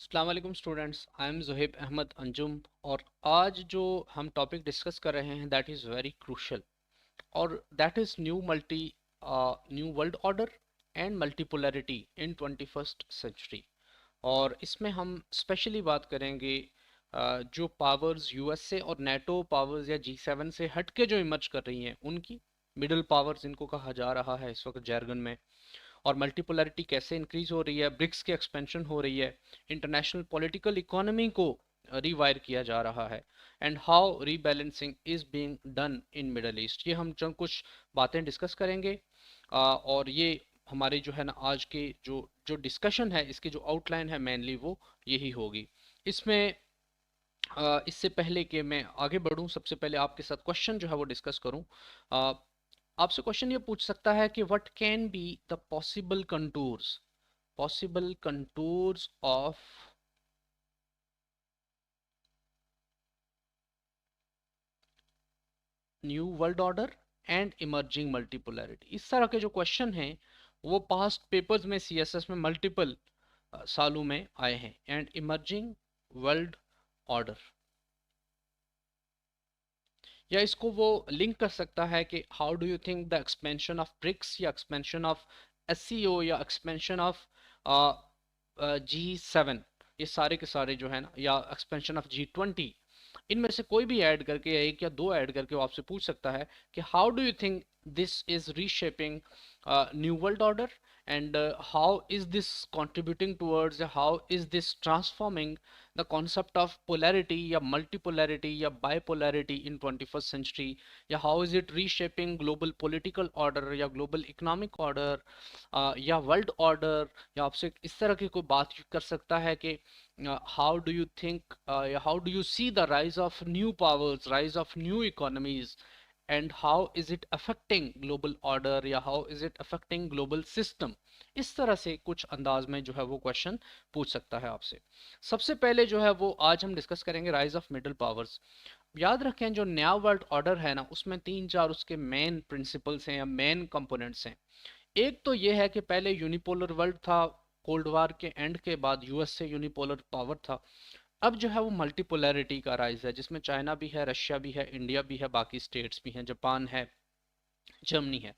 अस्सलाम वालेकुम students, I am Zuhaib Ahmad Anjum. और आज जो हम टॉपिक डिस्कस कर रहे हैं दैट इज़ वेरी क्रूशल, और that is new world order and multipolarity in 21st century. और इसमें हम स्पेशली बात करेंगे जो पावर्स यूएसए और नेटो पावर्स या G7 से हट के जो इमर्ज कर रही हैं उनकी, मिडल पावर्स इनको कहा जा रहा है इस वक्त जैर्गन में। और मल्टीपोलैरिटी कैसे इंक्रीज हो रही है, ब्रिक्स की एक्सपेंशन हो रही है, इंटरनेशनल पॉलिटिकल इकोनॉमी को रिवायर किया जा रहा है, and how rebalancing is being done in middle east. ये हम जो कुछ बातें डिस्कस करेंगे। और ये हमारे जो है ना आज के जो जो डिस्कशन है, इसकी जो आउटलाइन है मेनली वो यही होगी। इसमें इससे पहले कि मैं आगे बढ़ूं, सबसे पहले आपके साथ क्वेश्चन जो है वो डिस्कस करूं। आपसे क्वेश्चन ये पूछ सकता है कि what can be the possible contours of new world order and emerging multipolarity. इस तरह के जो क्वेश्चन हैं वो पास्ट पेपर्स में सीएसएस में मल्टीपल सालों में आए हैं। एंड इमर्जिंग वर्ल्ड ऑर्डर, या इसको वो लिंक कर सकता है कि how do you think the expansion of BRICS, या एक्सपेंशन ऑफ एससीओ, या एक्सपेंशन ऑफ G7, ये सारे के सारे जो है ना, या एक्सपेंशन ऑफ G20, इनमें से कोई भी ऐड करके या एक या दो ऐड करके वो आपसे पूछ सकता है कि how do you think this is reshaping new world order, and how is this contributing towards, how is this transforming the concept of polarity या multipolarity या bipolarity in 21st century, या how is it reshaping global political order या global economic order या world order। या आपसे इस तरह की कोई बात कर सकता है कि how do you think how do you see the rise of new powers, rise of new economies, and how is it affecting global order, या how is it affecting global system। इस तरह से कुछ अंदाज में जो है वो क्वेश्चन पूछ सकता है आपसे। सबसे पहले जो है वो आज हम डिस्कस करेंगे राइज ऑफ मिडिल पावर्स। याद रखें जो नया वर्ल्ड ऑर्डर है ना, उसमें तीन चार उसके मेन प्रिंसिपल्स हैं या मेन कंपोनेंट्स हैं। एक तो ये है कि पहले यूनिपोलर वर्ल्ड था, कोल्ड वार के एंड के बाद यूएस से यूनिपोलर पावर था। अब जो है वो मल्टीपोलैरिटी का राइज है, जिसमें चाइना भी है, रशिया भी है, इंडिया भी है, बाकी स्टेट्स भी हैं, जापान है, जर्मनी है।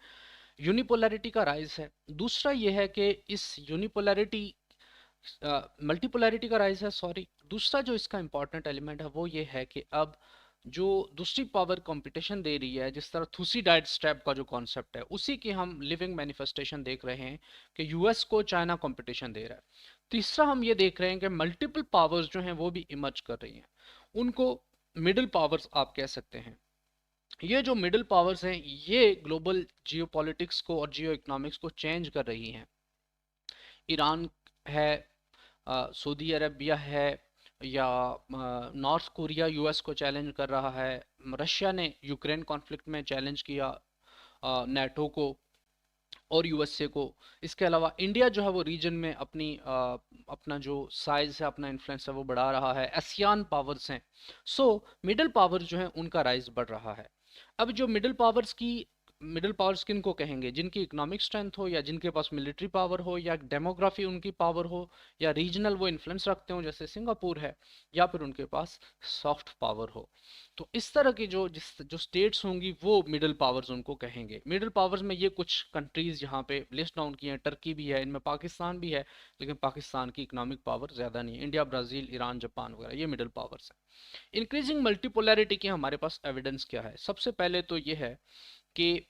यूनिपोलैरिटी का राइज है। दूसरा ये है कि इस यूनिपोलैरिटी मल्टीपोलैरिटी का राइज है, सॉरी। दूसरा जो इसका इंपॉर्टेंट एलिमेंट है वो ये है कि अब जो दूसरी पावर कंपटीशन दे रही है, जिस तरह थूसीडाइड स्ट्रैप का जो कॉन्सेप्ट है, उसी की हम लिविंग मैनिफेस्टेशन देख रहे हैं कि यूएस को चाइना कंपटीशन दे रहा है। तीसरा हम ये देख रहे हैं कि मल्टीपल पावर्स जो हैं वो भी इमर्ज कर रही हैं, उनको मिडिल पावर्स आप कह सकते हैं। ये जो मिडिल पावर्स हैं ये ग्लोबल जियोपॉलिटिक्स को और जियो इकोनॉमिक्स को चेंज कर रही हैं। ईरान है, सऊदी अरबिया है, या नॉर्थ कोरिया यूएस को चैलेंज कर रहा है, रशिया ने यूक्रेन कॉन्फ्लिक्ट में चैलेंज किया नेटो को और यूएसए को। इसके अलावा इंडिया जो है वो रीजन में अपना जो साइज है, अपना इन्फ्लुएंस है वो बढ़ा रहा है। एशियान पावर्स हैं। सो मिडिल पावर्स जो हैं उनका राइज बढ़ रहा है। अब जो मिडिल पावर्स किन को कहेंगे, जिनकी इकोनॉमिक स्ट्रेंथ हो, या जिनके पास मिलिट्री पावर हो, या डेमोग्राफी उनकी पावर हो, या रीजनल वो इन्फ्लुएंस रखते हो जैसे सिंगापुर है, या फिर उनके पास सॉफ्ट पावर हो। तो इस तरह की जो स्टेट्स होंगी वो मिडिल पावर्स उनको कहेंगे। मिडिल पावर्स में ये कुछ कंट्रीज यहाँ पे लिस्ट डाउन की हैं, टर्की भी है, इनमें पाकिस्तान भी है, लेकिन पाकिस्तान की इकोनॉमिक पावर ज़्यादा नहीं है। इंडिया, ब्राज़ील, ईरान, जापान वगैरह ये मिडिल पावर्स हैं। इंक्रीजिंग मल्टीपोलैरिटी की हमारे पास एविडेंस क्या है? सबसे पहले तो ये है कि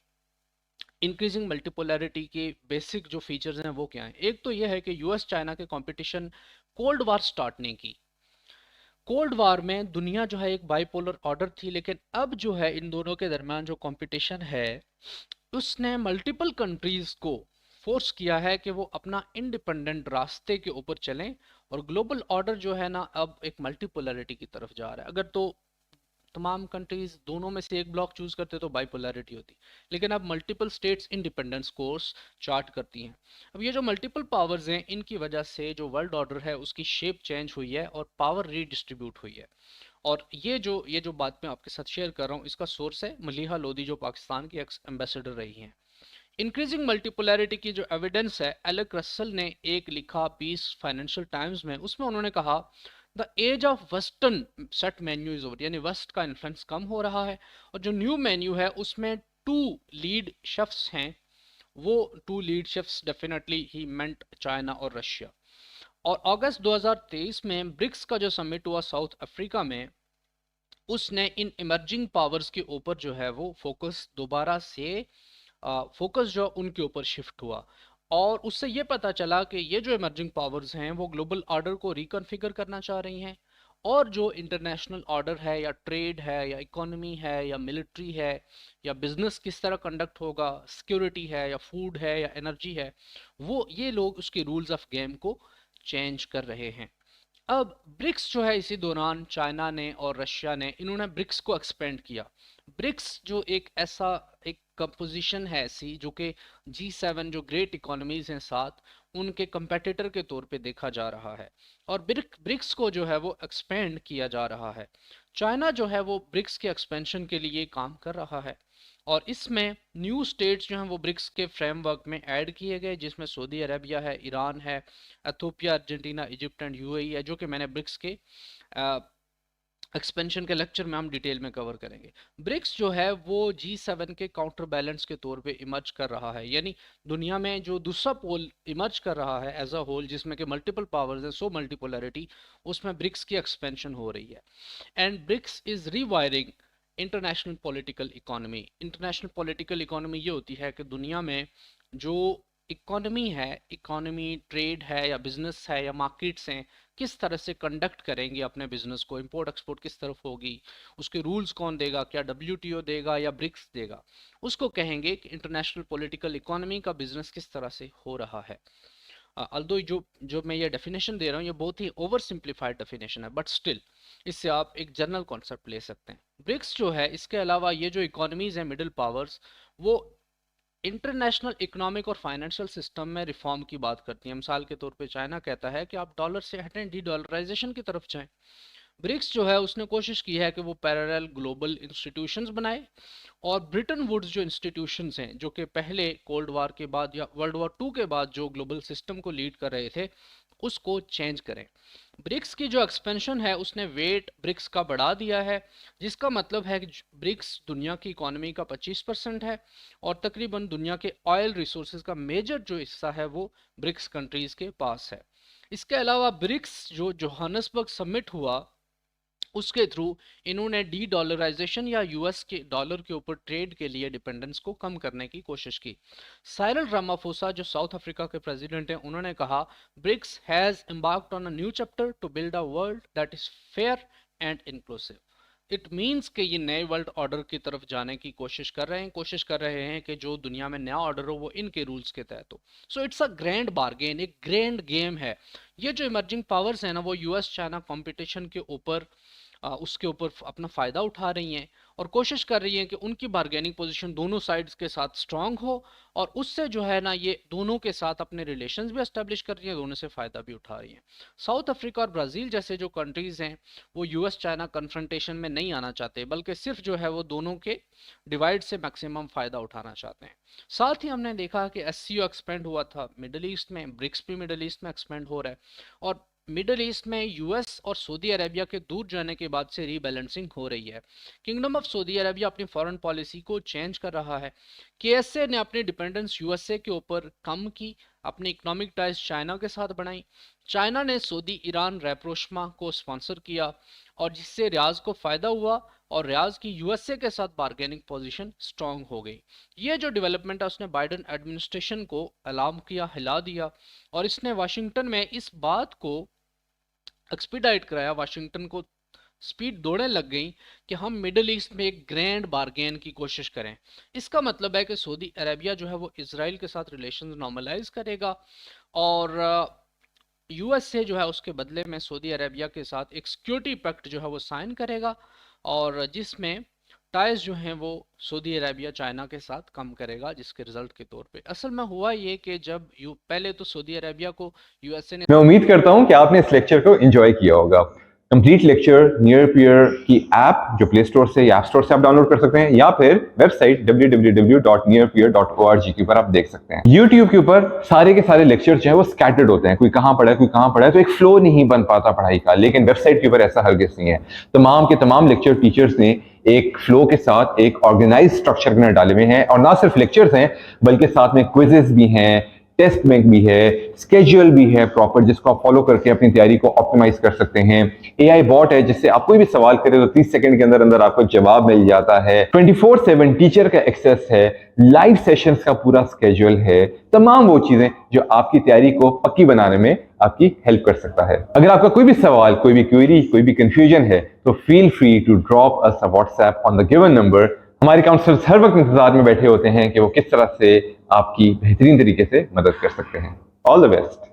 इंक्रीजिंग मल्टीपोलैरिटी के बेसिक जो फीचर्स हैं वो क्या हैं। एक तो ये है कि यूएस चाइना के कंपटीशन कोल्ड वार स्टार्ट नहीं की। कोल्ड वार में दुनिया जो है एक बाइपोलर ऑर्डर थी, लेकिन अब जो है इन दोनों के दरमियान जो कंपटीशन है उसने मल्टीपल कंट्रीज को फोर्स किया है कि वो अपना इंडिपेंडेंट रास्ते के ऊपर चलें। और ग्लोबल ऑर्डर जो है ना अब एक मल्टीपोलैरिटी की तरफ जा रहा है। अगर तो तमाम कंट्रीज दोनों में से एक ब्लॉक चूज करते तो बाइपोलैरिटी होती, लेकिन अब multiple states independence course chart करती हैं। अब ये जो मल्टीपल पावर्स हैं इनकी वजह से जो वर्ल्ड ऑर्डर है उसकी शेप चेंज हुई है और पावर रीडिस्ट्रीब्यूट हुई है। और ये जो बात मैं आपके साथ शेयर कर रहा हूँ इसका सोर्स है मलीहा लोधी, जो पाकिस्तान की एक्स एम्बेसडर रही हैं। इंक्रीजिंग मल्टीपोलैरिटी की जो एविडेंस है, एलेक रसल ने एक लिखा पीस फाइनेंशियल टाइम्स में, उसमें उन्होंने कहा the age of western set menu is over, यानी वेस्ट का इन्फ्लुएंस कम हो रहा है और जो न्यू मेन्यू है उसमें टू लीड शेफ्स हैं। वो two lead chefs definitely he meant China और रशिया। और अगस्त 2023 में ब्रिक्स का जो समिट हुआ साउथ अफ्रीका में, उसने इन इमर्जिंग पावर्स के ऊपर जो है वो फोकस दोबारा से फोकस जो उनके ऊपर शिफ्ट हुआ। और उससे ये पता चला कि ये जो इमर्जिंग पावर्स हैं वो ग्लोबल ऑर्डर को रिकॉन्फ़िगर करना चाह रही हैं, और जो इंटरनेशनल ऑर्डर है या ट्रेड है या इकोनॉमी है या मिलिट्री है या बिजनेस किस तरह कंडक्ट होगा, सिक्योरिटी है या फूड है या एनर्जी है, वो ये लोग उसके रूल्स ऑफ गेम को चेंज कर रहे हैं। अब ब्रिक्स जो है, इसी दौरान चाइना ने और रशिया ने इन्होंने ब्रिक्स को एक्सपेंड किया। ब्रिक्स जो एक ऐसा एक कंपोजिशन है ऐसी जो कि G7 जो ग्रेट इकोनॉमीज हैं साथ, उनके कंपेटिटर के तौर पे देखा जा रहा है, और ब्रिक्स को जो है वो एक्सपेंड किया जा रहा है। चाइना जो है वो ब्रिक्स के एक्सपेंशन के लिए काम कर रहा है, और इसमें न्यू स्टेट्स जो हैं वो ब्रिक्स के फ्रेमवर्क में ऐड किए गए, जिसमें सऊदी अरबिया है, ईरान है, Ethiopia, Argentina, Egypt and UAE है, जो कि मैंने ब्रिक्स के एक्सपेंशन के लेक्चर में हम डिटेल में कवर करेंगे। ब्रिक्स जो है वो G7 के काउंटर बैलेंस के तौर पे इमर्ज कर रहा है, यानी दुनिया में जो दूसरा पोल इमर्ज कर रहा है एज अ होल, जिसमें कि मल्टीपल पावर्स है, सो मल्टीपोलैरिटी, उसमें ब्रिक्स की एक्सपेंशन हो रही है। And BRICS is rewiring international political economy. International political economy ये होती है कि दुनिया में जो इकोनॉमी है, इकोनॉमी ट्रेड है या बिजनेस है या मार्केट्स हैं, किस तरह से कंडक्ट करेंगे अपने बिजनेस को, इंपोर्ट एक्सपोर्ट किस तरफ होगी, उसके रूल्स कौन देगा, क्या WTO देगा या ब्रिक्स देगा, उसको कहेंगे कि इंटरनेशनल पॉलिटिकल इकोनॉमी का बिजनेस किस तरह से हो रहा है। अल्दो जो जो मैं ये डेफिनेशन दे रहा हूँ ये बहुत ही ओवर सिंप्लीफाइड डेफिनेशन है, बट स्टिल इससे आप एक जनरल कॉन्सेप्ट ले सकते हैं। ब्रिक्स जो है, इसके अलावा ये जो इकोनॉमीज हैं मिडिल पावर्स, वो इंटरनेशनल इकोनॉमिक और फाइनेंशियल सिस्टम में रिफॉर्म की बात करती है। मिसाल के तौर पे चाइना कहता है कि आप डॉलर से हटें, डी डॉलराइजेशन की तरफ जाएं। ब्रिक्स जो है उसने कोशिश की है कि वो पैरेलल ग्लोबल इंस्टीट्यूशंस बनाए, और ब्रिटेन वुड्स जो इंस्टीट्यूशंस हैं, जो कि पहले कोल्ड वार के बाद या वर्ल्ड वॉर 2 के बाद जो ग्लोबल सिस्टम को लीड कर रहे थे, उसको चेंज करें। ब्रिक्स की जो एक्सपेंशन है उसने वेट ब्रिक्स का बढ़ा दिया है, जिसका मतलब है कि ब्रिक्स दुनिया की इकोनॉमी का 25% है, और तकरीबन दुनिया के ऑयल रिसोर्सेज का मेजर जो हिस्सा है वो ब्रिक्स कंट्रीज के पास है। इसके अलावा ब्रिक्स जो जोहान्सबर्ग समिट हुआ, उसके थ्रू इन्होंने डी डॉलराइजेशन या यूएस के डॉलर के ऊपर ट्रेड के लिए डिपेंडेंस को कम करने की कोशिश की। साइरल रामाफोसा जो साउथ अफ्रीका के प्रेसिडेंट हैं, उन्होंने कहा BRICS has embarked on a new chapter to build a world that is fair and inclusive. It means कि ये नए वर्ल्ड ऑर्डर की तरफ जाने की कोशिश कर रहे हैं कि जो दुनिया में नया ऑर्डर हो वो इनके रूल्स के तहत हो। So it's a grand bargain, एक ग्रैंड गेम है। ये जो इमर्जिंग पावर्स है ना, वो यूएस चाइना कंपटीशन के ऊपर उसके ऊपर अपना फ़ायदा उठा रही हैं, और कोशिश कर रही हैं कि उनकी बार्गेनिंग पोजीशन दोनों साइड्स के साथ स्ट्रांग हो, और उससे जो है ना ये दोनों के साथ अपने रिलेशंस भी एस्टेब्लिश कर रही हैं, दोनों से फ़ायदा भी उठा रही हैं। साउथ अफ्रीका और ब्राज़ील जैसे जो कंट्रीज़ हैं, वो यूएस चाइना कन्फ्रंटेशन में नहीं आना चाहते, बल्कि सिर्फ जो है वो दोनों के डिवाइड से मैक्सिमम फ़ायदा उठाना चाहते हैं। साथ ही हमने देखा कि SCO एक्सपेंड हुआ था मिडल ईस्ट में, ब्रिक्स भी मिडल ईस्ट में एक्सपेंड हो रहा है, और मिडल ईस्ट में यूएस और सऊदी अरेबिया के दूर जाने के बाद से रीबैलेंसिंग हो रही है। किंगडम ऑफ सऊदी अरेबिया अपनी फॉरेन पॉलिसी को चेंज कर रहा है। KSA ने अपनी डिपेंडेंस यूएसए के ऊपर कम की, अपनी इकोनॉमिक टाइज चाइना के साथ बढ़ाई। चाइना ने सऊदी ईरान रेप्रोशमा को स्पॉन्सर किया, और जिससे रियाज को फ़ायदा हुआ, और रियाज की यूएसए के साथ बार्गेनिंग पोजीशन स्ट्रांग हो गई। ये जो डेवलपमेंट है उसने बाइडेन एडमिनिस्ट्रेशन को अलार्म किया, हिला दिया, और इसने वाशिंगटन में इस बात को एक्सपीडाइट कराया, वाशिंगटन को स्पीड दौड़ने लग गई कि हम मिडल ईस्ट में एक ग्रैंड बार्गेन की कोशिश करें। इसका मतलब है कि सऊदी अरेबिया जो है वो इसराइल के साथ रिलेशंस नॉर्मलाइज करेगा, और यूएसए जो है उसके बदले में सऊदी अरेबिया के साथ एक सिक्योरिटी पैक्ट जो है वो साइन करेगा, और जिसमें टाइज जो हैं वो सऊदी अरेबिया चाइना के साथ कम करेगा, जिसके रिजल्ट के तौर पे असल में हुआ ये कि जब पहले तो सऊदी अरेबिया को यूएसए ने, मैं उम्मीद करता हूं कि आपने इस लेक्चर को एंजॉय किया होगा। कंप्लीट लेक्चर नियर पियर की ऐप जो प्ले स्टोर से या ऐप स्टोर से आप डाउनलोड कर सकते हैं, या फिर वेबसाइट www.nearpeer.org के ऊपर आप देख सकते हैं। YouTube के ऊपर सारे के सारे लेक्चर जो है वो स्कैटर्ड होते हैं, कोई कहाँ पढ़ा है कोई कहाँ पढ़ा है, तो एक फ्लो नहीं बन पाता पढ़ाई का। लेकिन वेबसाइट के ऊपर ऐसा हरगिज़ नहीं है। तमाम के तमाम लेक्चर टीचर्स ने एक फ्लो के साथ एक ऑर्गेनाइज स्ट्रक्चर के अंदर डाले हुए हैं, और ना सिर्फ लेक्चर्स हैं बल्कि साथ में क्विजेस भी हैं, टेस्ट बैंक भी है, स्केड्यूल भी है प्रॉपर, जिसको आप फॉलो करके अपनी तैयारी को ऑप्टिमाइज कर सकते हैं। एआई बॉट है जिससे आप कोई भी सवाल करें तो 30 सेकंड के अंदर अंदर आपको जवाब मिल जाता है। 24/7 टीचर का एक्सेस है, लाइव सेशंस का पूरा स्केड्यूल है, तमाम वो चीजें जो आपकी तैयारी को पक्की बनाने में आपकी हेल्प कर सकता है। अगर आपका कोई भी सवाल, कोई भी क्वेरी, कोई भी कंफ्यूजन है तो feel free to drop us a WhatsApp on the given number. हमारे काउंसलर्स हर वक्त इंतजार में बैठे होते हैं कि वो किस तरह से आपकी बेहतरीन तरीके से मदद कर सकते हैं। All the best.